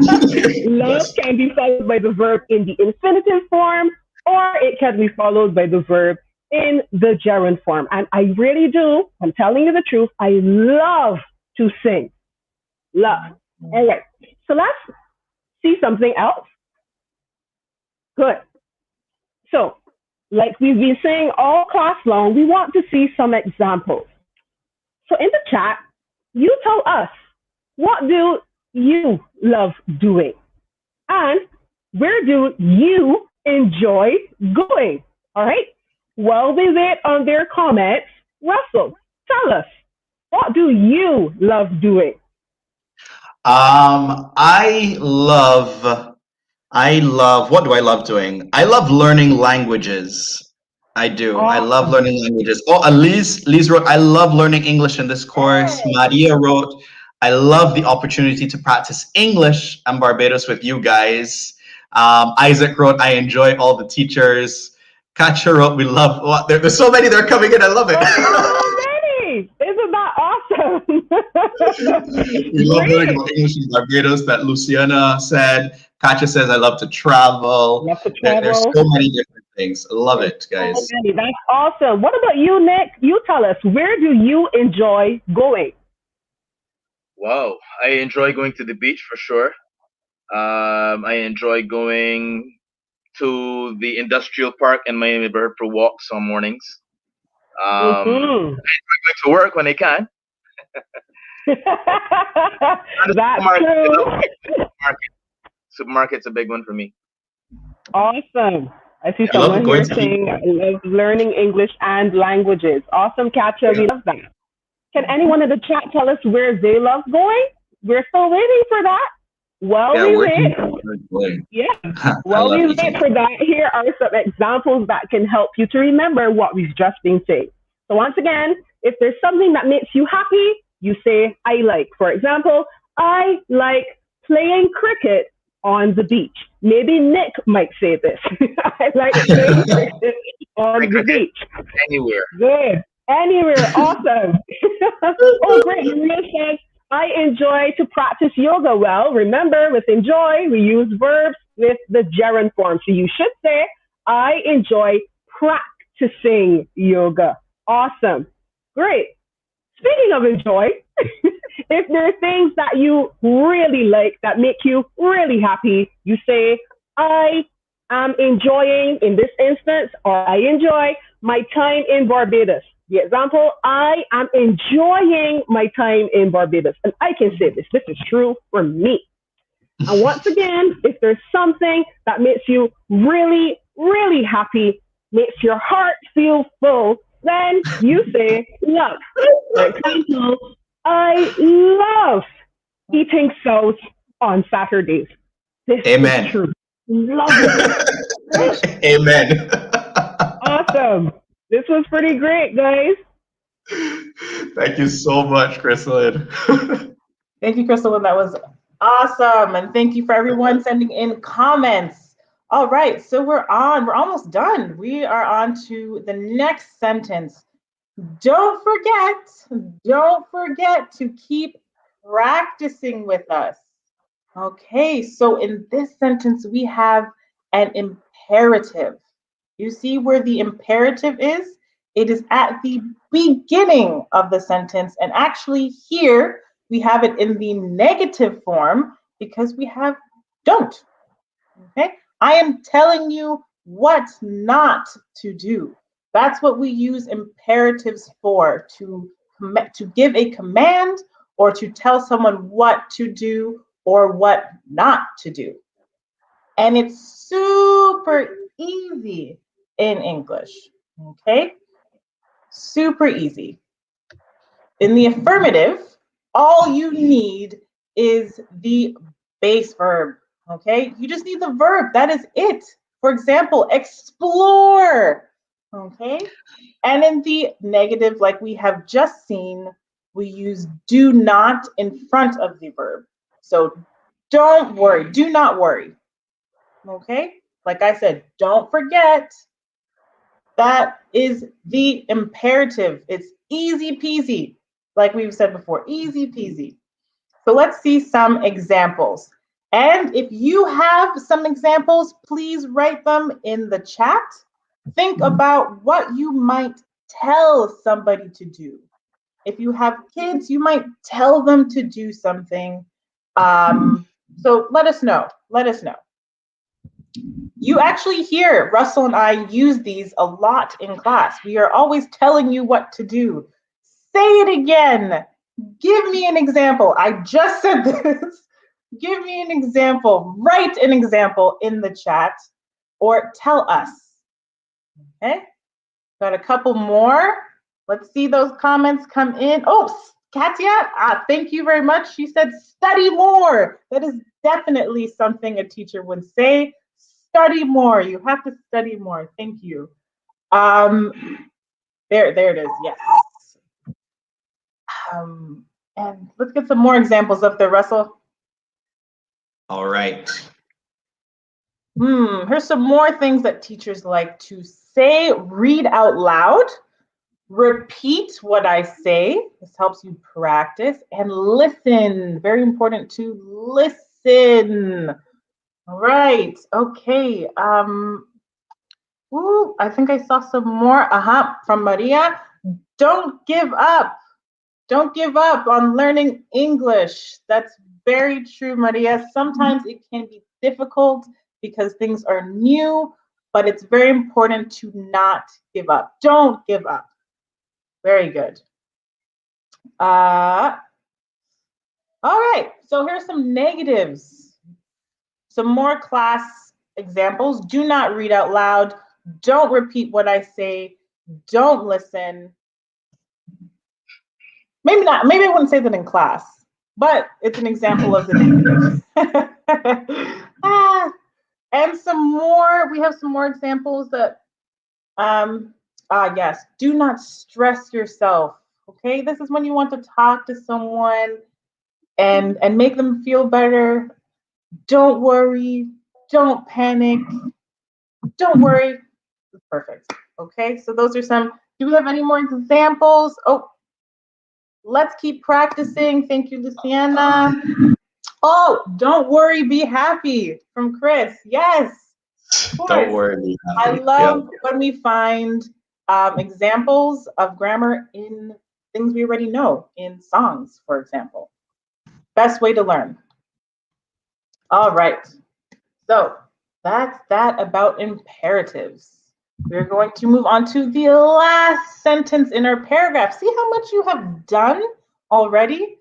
Love can be followed by the verb in the infinitive form, or it can be followed by the verb in the gerund form. And I really do, I'm telling you the truth, I love to sing. Love. All right, so let's see something else. Good. So, like we've been saying all class long, we want to see some examples. So in the chat, you tell us, what do you love doing? And where do you enjoy going? All right. While we wait on their comments, Russell, tell us, what do you love doing? What do I love doing? I love learning languages. I do. I love Awesome. learning languages. Oh, Liz wrote, I love learning English in this course. Yay. Maria wrote, I love the opportunity to practice English and Barbados with you guys. Isaac wrote, I enjoy all the teachers. Katja wrote, we love, what? There's so many that are coming in. I love it. Already! Isn't that awesome? We love learning about English in Barbados, that Luciana said. Katja says, I love to travel. Love to There's travel. so many different things. I love it, guys. Already. That's awesome. What about you, Nick? You tell us, where do you enjoy going? Wow, I enjoy going to the beach for sure. I enjoy going to the industrial park in Miami Bird for walks on mornings. I enjoy going to work when I can. That's true. Supermarket's a big one for me. Awesome. I see I love someone going here to saying, I love learning English and languages. Awesome, Katja. We love that. Can anyone in the chat tell us where they love going? We're still waiting for that. While we wait, while we wait for that, here are some examples that can help you to remember what we've just been saying. So once again, if there's something that makes you happy, you say, I like. For example, I like playing cricket on the beach. Maybe Nick might say this. I like playing cricket on the beach. Anywhere. Good. Anywhere. Awesome. Oh, great. Maria says, I enjoy to practice yoga. Well, remember, with enjoy, we use verbs with the gerund form. So you should say, I enjoy practicing yoga. Awesome. Great. Speaking of enjoy, if there are things that you really like that make you really happy, you say, I am enjoying, in this instance, or I enjoy my time in Barbados. The example, I am enjoying my time in Barbados. And I can say this is true for me. And once again, if there's something that makes you really, really happy, makes your heart feel full, then you say love. For example, I love eating sauce on Saturdays. This Amen. is true. Love it. Amen. Awesome. This was pretty great, guys. Thank you so much, Crystal. Thank you, Crystal. That was awesome. And thank you for everyone sending in comments. All right, so we're almost done. We are on to the next sentence. Don't forget to keep practicing with us. Okay, so in this sentence, we have an imperative. You see where the imperative is? It is at the beginning of the sentence. And actually here, we have it in the negative form because we have don't. Okay, I am telling you what not to do. That's what we use imperatives for, to give a command or to tell someone what to do or what not to do. And it's super easy in English, okay? Super easy. In the affirmative, all you need is the base verb, okay? You just need the verb, that is it. For example, explore, okay? And in the negative, like we have just seen, we use do not in front of the verb. So don't worry, do not worry, okay? Like I said, don't forget. That is the imperative. It's easy peasy, like we've said before, easy peasy. So let's see some examples. And if you have some examples, please write them in the chat. Think about what you might tell somebody to do. If you have kids, you might tell them to do something. So let us know. Let us know. You actually hear Russell and I use these a lot in class. We are always telling you what to do. Say it again. Give me an example. I just said this. Give me an example. Write an example in the chat or tell us. Okay, got a couple more. Let's see those comments come in. Oh, Katya, thank you very much. She said, study more. That is definitely something a teacher would say. Study more. You have to study more. Thank you. There it is. Yes. And let's get some more examples up there, Russell. All right. Here's some more things that teachers like to say. Read out loud. Repeat what I say. This helps you practice. And listen. Very important to listen. All right. Okay. Ooh, I think I saw some more. From Maria. Don't give up. Don't give up on learning English. That's very true, Maria. Sometimes it can be difficult because things are new, but it's very important to not give up. Don't give up. Very good. All right, so here's some negatives. Some more class examples. Do not read out loud. Don't repeat what I say. Don't listen. Maybe not. Maybe I wouldn't say that in class, but it's an example of the negative. And some more. We have some more examples that. Yes. Do not stress yourself. Okay, this is when you want to talk to someone and make them feel better. Don't worry. Don't panic. Don't worry. Perfect. Okay, so those are some. Do we have any more examples? Oh, let's keep practicing. Thank you, Luciana. Oh, don't worry, be happy from Chris. Yes. Don't worry, be happy. I love when we find examples of grammar in things we already know, in songs, for example. Best way to learn. All right. So that's that about imperatives. We're going to move on to the last sentence in our paragraph. See how much you have done already?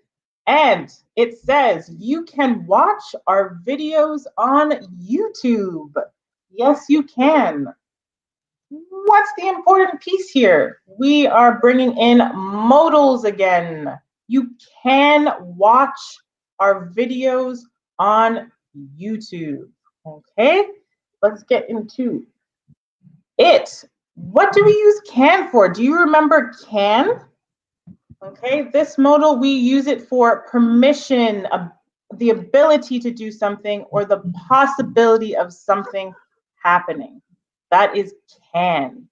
And it says, you can watch our videos on YouTube. Yes, you can. What's the important piece here? We are bringing in modals again. You can watch our videos on YouTube. Okay, let's get into it. What do we use can for? Do you remember can? Okay, this modal, we use it for permission, the ability to do something, or the possibility of something happening. That is can.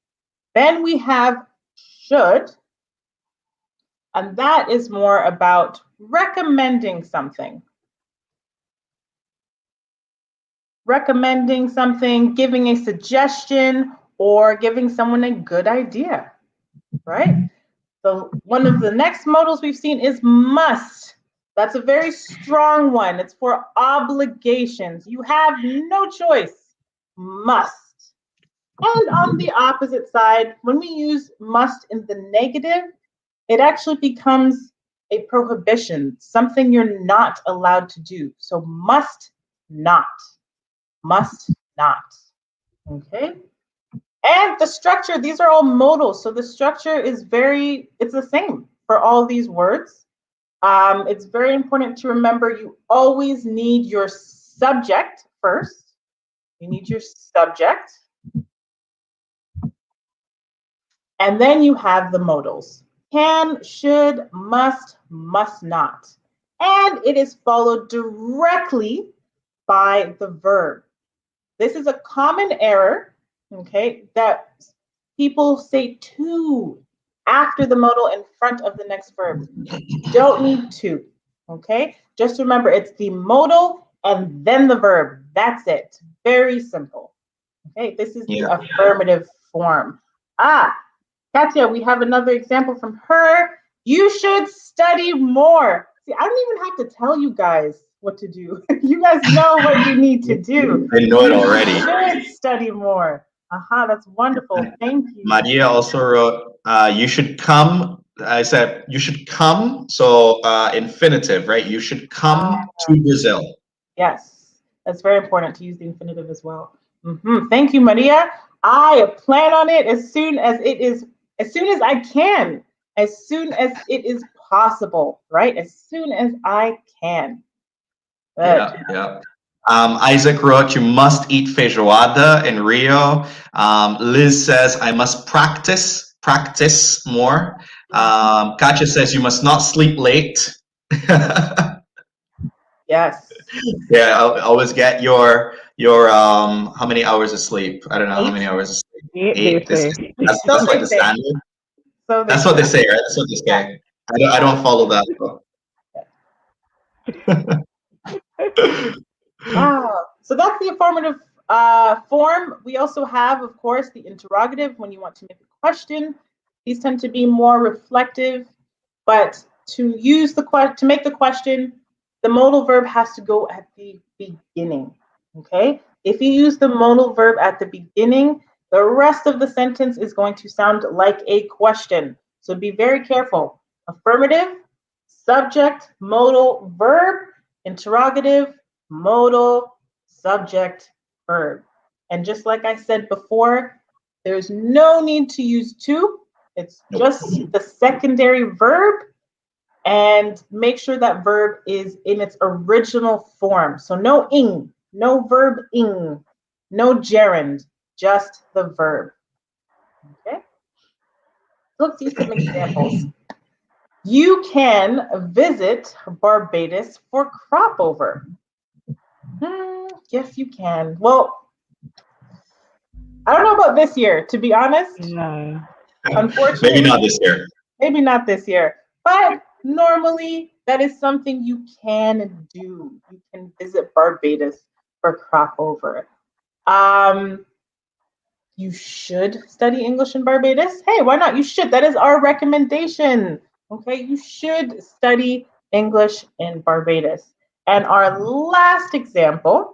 Then we have should, and that is more about recommending something. Recommending something, giving a suggestion, or giving someone a good idea, right? So one of the next modals we've seen is must. That's a very strong one. It's for obligations. You have no choice. Must. And on the opposite side, when we use must in the negative, it actually becomes a prohibition, something you're not allowed to do. So must not. Must not. Okay. And the structure, these are all modals. So the structure is it's the same for all these words. It's very important to remember you always need your subject first. You need your subject. And then you have the modals. Can, should, must, must not. And it is followed directly by the verb. This is a common error, okay, that people say to after the modal in front of the next verb. You don't need to, okay? Just remember it's the modal and then the verb. That's it. Very simple. Okay, this is the affirmative form. Katya, we have another example from her. You should study more. See, I don't even have to tell you guys what to do. You guys know what you need to do. I know it already. You should study more. That's wonderful. Thank you. Maria also wrote, you should come. I said, you should come. So infinitive, right? You should come to Brazil. Yes, that's very important to use the infinitive as well. Thank you, Maria. I plan on it as soon as I can, as soon as it is possible, right? As soon as I can. Good. Yeah. Isaac wrote, you must eat feijoada in Rio. Liz says, I must practice more. Katja says, you must not sleep late. Yes. Yeah, I'll always get your how many hours of sleep? I don't know how many hours of sleep. 8. That's like the standard. So That's what they say, right? That's what they say. I don't follow that. So that's the affirmative form. We also have, of course, the interrogative when you want to make a question. These tend to be more reflective, but to make the question, the modal verb has to go at the beginning. Okay? If you use the modal verb at the beginning, the rest of the sentence is going to sound like a question. So be very careful. Affirmative, subject, modal, verb, interrogative, modal, subject, verb. And just like I said before, there's no need to use to. It's just the secondary verb, and make sure that verb is in its original form. So no ing, no verb ing, no gerund, just the verb. Okay? Let's see some examples. You can visit Barbados for crop over. Yes, you can. Well, I don't know about this year, to be honest. No. Unfortunately. Maybe not this year. Maybe not this year. But normally, that is something you can do. You can visit Barbados for crop over. You should study English in Barbados. Hey, why not? You should. That is our recommendation. Okay, you should study English in Barbados. And our last example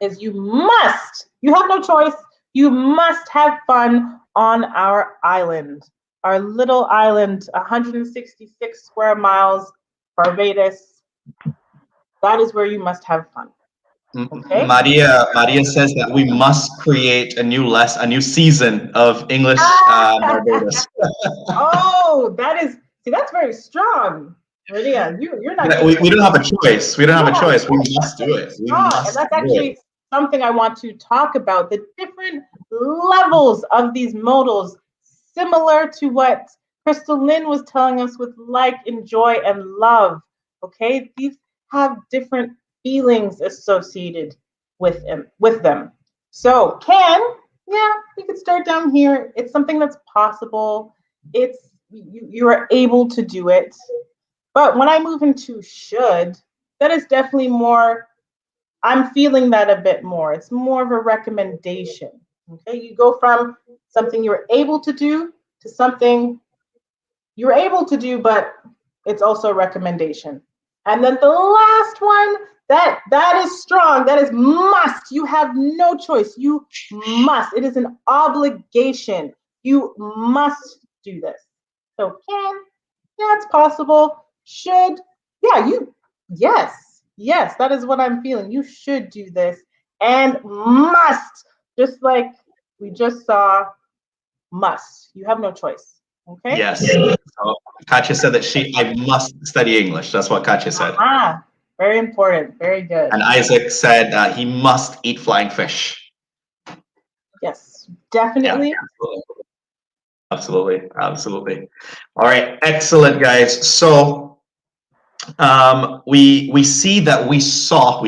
is you have no choice. You must have fun on our island. Our little island, 166 square miles, Barbados. That is where you must have fun. Okay? Maria says that we must create a new season of English Barbados. Oh, that's very strong. Maria, you're not. We don't have a choice. We don't have a choice. We must do it. And that's actually something I want to talk about. The different levels of these modals, similar to what Crystal Lynn was telling us with like, enjoy, and love. Okay, these have different feelings associated with them. So you could start down here. It's something that's possible. You are able to do it. But when I move into should, that is definitely more, I'm feeling that a bit more. It's more of a recommendation. Okay, you go from something you're able to do to something you're able to do, but it's also a recommendation. And then the last one, that is strong. That is must. You have no choice. You must. It is an obligation. You must do this. So it's possible. Should, yes, that is what I'm feeling. You should do this. And must, just like we just saw, must. You have no choice. Okay? Yes. So Katja said that I must study English. That's what Katja said. Very important. Very good. And Isaac said he must eat flying fish. Yes, definitely. Yeah, absolutely. All right, excellent, guys. So we see that we saw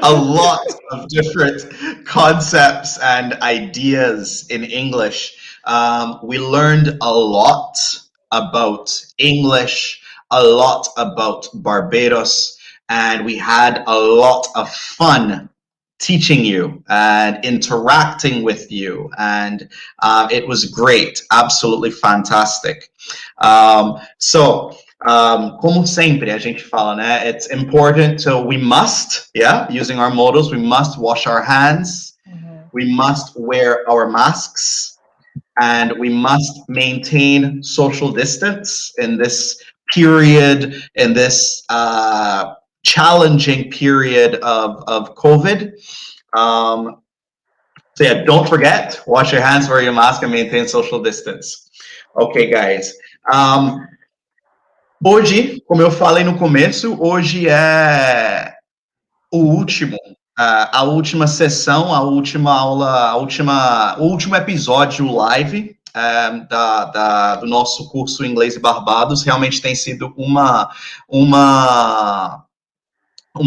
a lot of different concepts and ideas in English. We learned a lot about English, a lot about Barbados, and we had a lot of fun teaching you and interacting with you, and it was great, absolutely fantastic. Como sempre a gente fala, né? It's important, so we must, using our modals, we must wash our hands, we must wear our masks, and we must maintain social distance in this period, in this challenging period of COVID. So yeah, don't forget, wash your hands, wear your mask, and maintain social distance. Okay, guys. Hoje, como eu falei no começo, hoje é o última sessão, a última aula, o último episódio live do nosso curso Inglês e Barbados. Realmente tem sido uma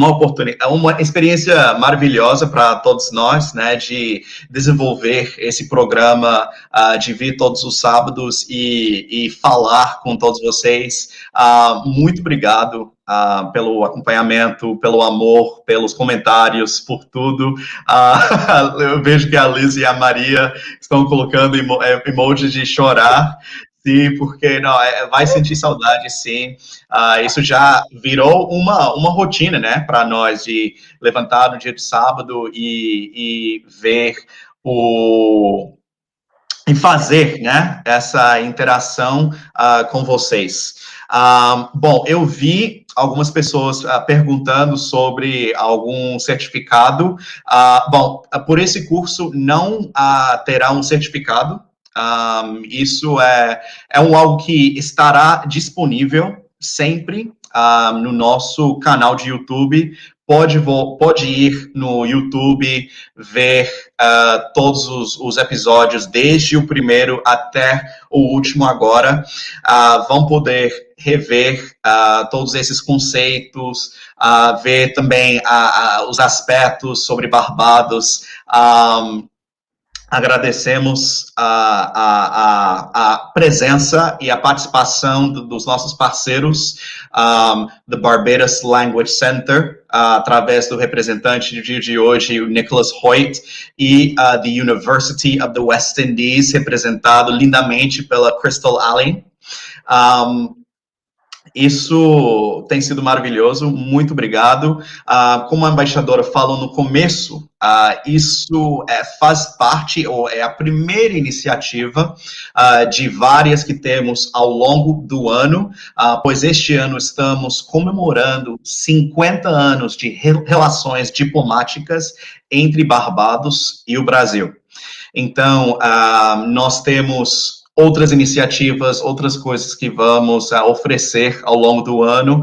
oportunidade, uma experiência maravilhosa para todos nós, né, de desenvolver esse programa, de vir todos os sábados e falar com todos vocês. Muito obrigado pelo acompanhamento, pelo amor, pelos comentários, por tudo. Eu vejo que a Liz e a Maria estão colocando emojis de chorar. Sim, porque não, vai sentir saudade, sim. Isso já virou uma rotina, né, para nós, de levantar no dia de sábado e ver e fazer, né, essa interação com vocês. Bom, eu vi algumas pessoas perguntando sobre algum certificado. Bom, por esse curso não terá um certificado. Isso é algo que estará disponível sempre no nosso canal de YouTube. Pode ir no YouTube, ver todos os episódios, desde o primeiro até o último agora. Vão poder rever todos esses conceitos, ver também os aspectos sobre Barbados. Agradecemos a presença e a participação dos nossos parceiros, do Barbados Language Center, através do representante do dia de hoje, o Nicholas Hoyt, e the University of the West Indies, representado lindamente pela Crystal Allen. Isso tem sido maravilhoso, muito obrigado. Como a embaixadora falou no começo, isso faz parte, ou é a primeira iniciativa de várias que temos ao longo do ano, pois este ano estamos comemorando 50 anos de relações diplomáticas entre Barbados e o Brasil. Então, nós temos outras iniciativas, outras coisas que vamos oferecer ao longo do ano.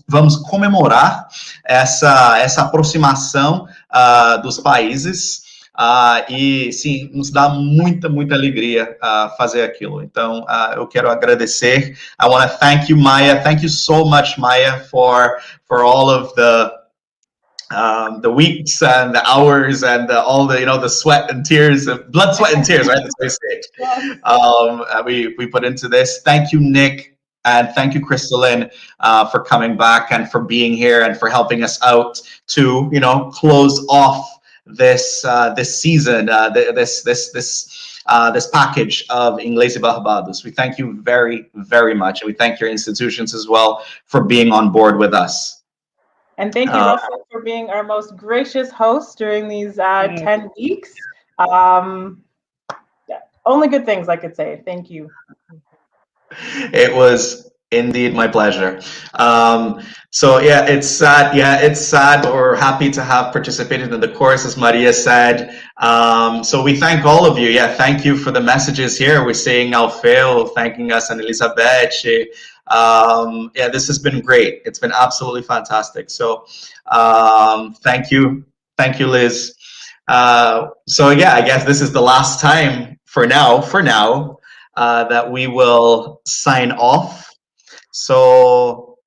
Vamos comemorar essa aproximação dos países, e sim, nos dá muita alegria fazer aquilo. Então, eu quero agradecer. I want to thank you, Maya. Thank you so much, Maya, for all of the weeks and the hours and all the, the sweat and tears, blood, sweat, and tears, right? That's what I say. We put into this. Thank you, Nick, and thank you, Crystalline, for coming back and for being here and for helping us out to, close off this season, this package of Inglês e Barbados. We thank you very, very much, and we thank your institutions as well for being on board with us. And thank you, Russell, for being our most gracious host during these 10 weeks. Only good things I could say. Thank you. It was indeed my pleasure. So yeah, it's sad. Yeah, it's sad, but we're happy to have participated in the course, as Maria said. So we thank all of you. Yeah, thank you for the messages here. We're seeing Alfeo thanking us, and Elizabeth. Yeah, this has been great. It's been absolutely fantastic. So thank you, Liz. So yeah, I guess this is the last time for now that we will sign off. So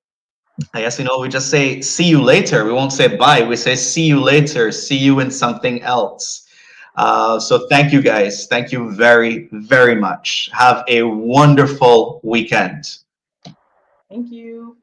I guess we just say see you later. We won't say bye. We say see you later. See you in something else. So thank you, guys. Thank you very, very much. Have a wonderful weekend. Thank you.